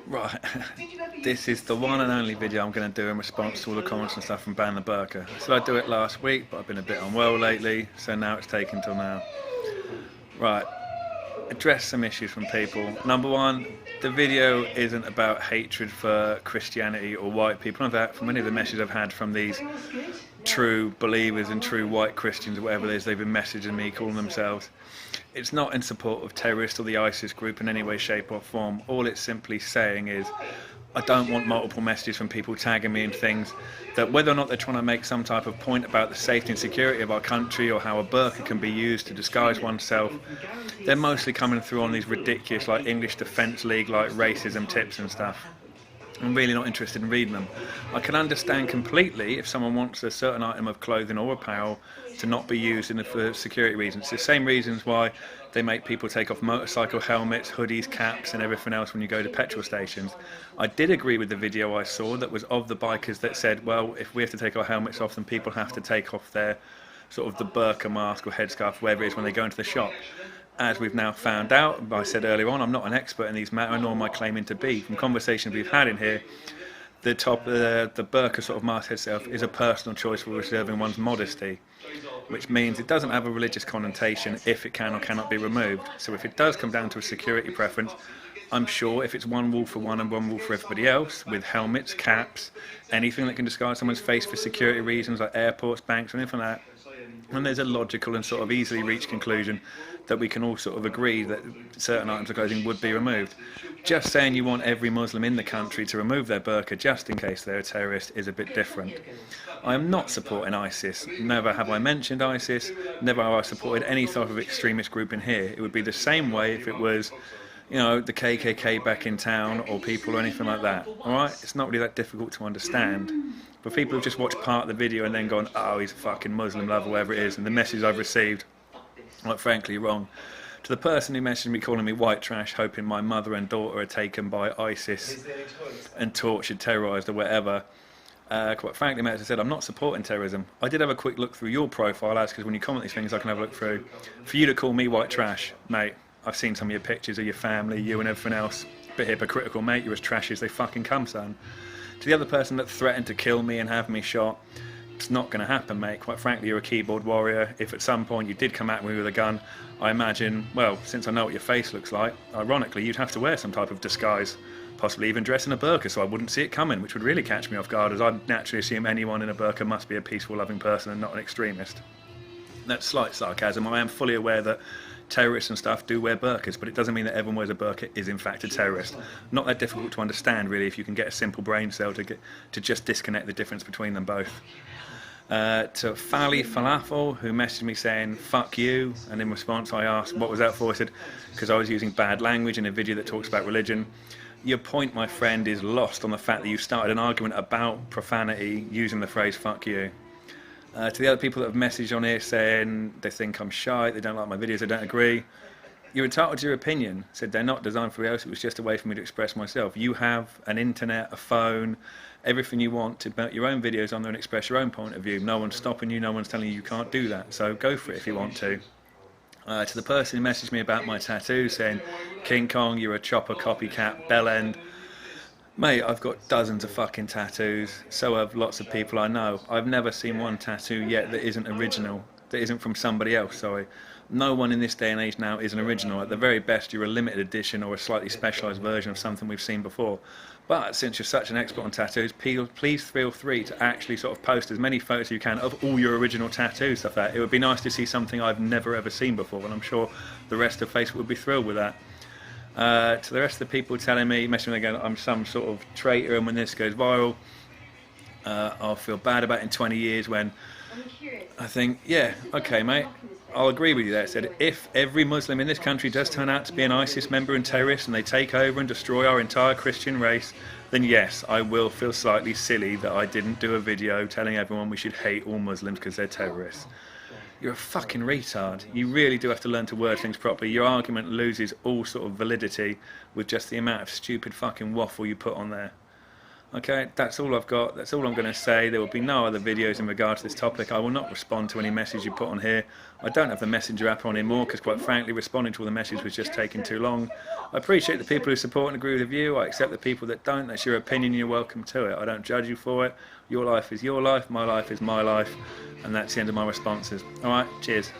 Right, this is the one and only video I'm going to do in response to all the comments and stuff from Ban the Burka. So I do it last week, but I've been a bit unwell lately, so now it's taken till now. Right, address some issues from people. Number one, the video isn't about hatred for Christianity or white people. None of that. From any of the messages I've had from these true believers and true white Christians or whatever it is they've been messaging me, calling themselves. It's not in support of terrorists or the ISIS group in any way, shape or form. All it's simply saying is I don't want multiple messages from people tagging me in things that, whether or not they're trying to make some type of point about the safety and security of our country or how a burqa can be used to disguise oneself, they're mostly coming through on these ridiculous like English Defence League like racism tips and stuff. I'm really not interested in reading them. I can understand completely if someone wants a certain item of clothing or apparel to not be used for security reasons. It's the same reasons why they make people take off motorcycle helmets, hoodies, caps and everything else when you go to petrol stations. I did agree with the video I saw that was of the bikers that said, well, if we have to take our helmets off, then people have to take off their sort of the burqa mask or headscarf, whatever it is, when they go into the shop. As we've now found out, I said earlier on, I'm not an expert in these matters, nor am I claiming to be. From conversations we've had in here, the burqa sort of mask itself is a personal choice for preserving one's modesty, which means it doesn't have a religious connotation if it can or cannot be removed. So if it does come down to a security preference, I'm sure if it's one rule for one and one rule for everybody else, with helmets, caps, anything that can disguise someone's face for security reasons like airports, banks, or anything like that, and there's a logical and sort of easily reached conclusion that we can all sort of agree that certain items of clothing would be removed. Just saying you want every Muslim in the country to remove their burqa just in case they're a terrorist is a bit different. I am not supporting ISIS. Never have I mentioned ISIS. Never have I supported any type of extremist group in here. It would be the same way if it was, you know, the KKK back in town or people or anything like that. Alright? It's not really that difficult to understand. But people who've just watched part of the video and then gone, oh, he's a fucking Muslim lover, whatever it is, and the message I've received, like, frankly wrong. To the person who messaged me calling me white trash, hoping my mother and daughter are taken by ISIS and tortured, terrorised or whatever, quite frankly, mate, as I said, I'm not supporting terrorism. I did have a quick look through your profile, as because when you comment these things I can have a look through. For you to call me white trash, mate, I've seen some of your pictures of your family, you and everything else. A bit hypocritical, mate. You're as trashy as they fucking come, son. To the other person that threatened to kill me and have me shot, it's not going to happen, mate. Quite frankly, you're a keyboard warrior. If at some point you did come at me with a gun, I imagine, well, since I know what your face looks like, ironically, you'd have to wear some type of disguise, possibly even dress in a burqa, so I wouldn't see it coming, which would really catch me off guard, as I naturally assume anyone in a burqa must be a peaceful, loving person and not an extremist. That's slight sarcasm. I am fully aware that terrorists and stuff do wear burqas, but it doesn't mean that everyone wears a burqa is in fact a terrorist. Not that difficult to understand, really, if you can get a simple brain cell to just disconnect the difference between them both. To Fali Falafel, who messaged me saying fuck you, and in response I asked what was that for. I said because I was using bad language in a video that talks about religion. Your point, my friend, is lost on the fact that you started an argument about profanity using the phrase fuck you. To the other people that have messaged on here saying they think I'm shy, they don't like my videos, they don't agree, you're entitled to your opinion. Said they're not designed for else, it was just a way for me to express myself. You have an internet, a phone, everything you want to put your own videos on there and express your own point of view. No one's stopping you, no one's telling you can't do that, so go for it if you want to. To the person who messaged me about my tattoo saying, King Kong, you're a chopper copycat, bell end. Mate, I've got dozens of fucking tattoos, so have lots of people I know. I've never seen one tattoo yet that isn't original, that isn't from somebody else, sorry. No one in this day and age now is an original. At the very best, you're a limited edition or a slightly specialised version of something we've seen before. But since you're such an expert on tattoos, please feel free to actually sort of post as many photos as you can of all your original tattoos, stuff like that. It would be nice to see something I've never ever seen before, and I'm sure the rest of Facebook would be thrilled with that. To the rest of the people telling me, messing with me again, I'm some sort of traitor, and when this goes viral, I'll feel bad about it in 20 years when I think, yeah, okay, mate, I'll agree with you there. I said, if every Muslim in this country does turn out to be an ISIS member and terrorist and they take over and destroy our entire Christian race, then yes, I will feel slightly silly that I didn't do a video telling everyone we should hate all Muslims because they're terrorists. You're a fucking retard. You really do have to learn to word things properly. Your argument loses all sort of validity with just the amount of stupid fucking waffle you put on there. Okay, that's all I've got. That's all I'm going to say. There will be no other videos in regard to this topic. I will not respond to any message you put on here. I don't have the Messenger app on anymore because, quite frankly, responding to all the messages was just taking too long. I appreciate the people who support and agree with the view. I accept the people that don't. That's your opinion. You're welcome to it. I don't judge you for it. Your life is your life. My life is my life. And that's the end of my responses. All right, cheers.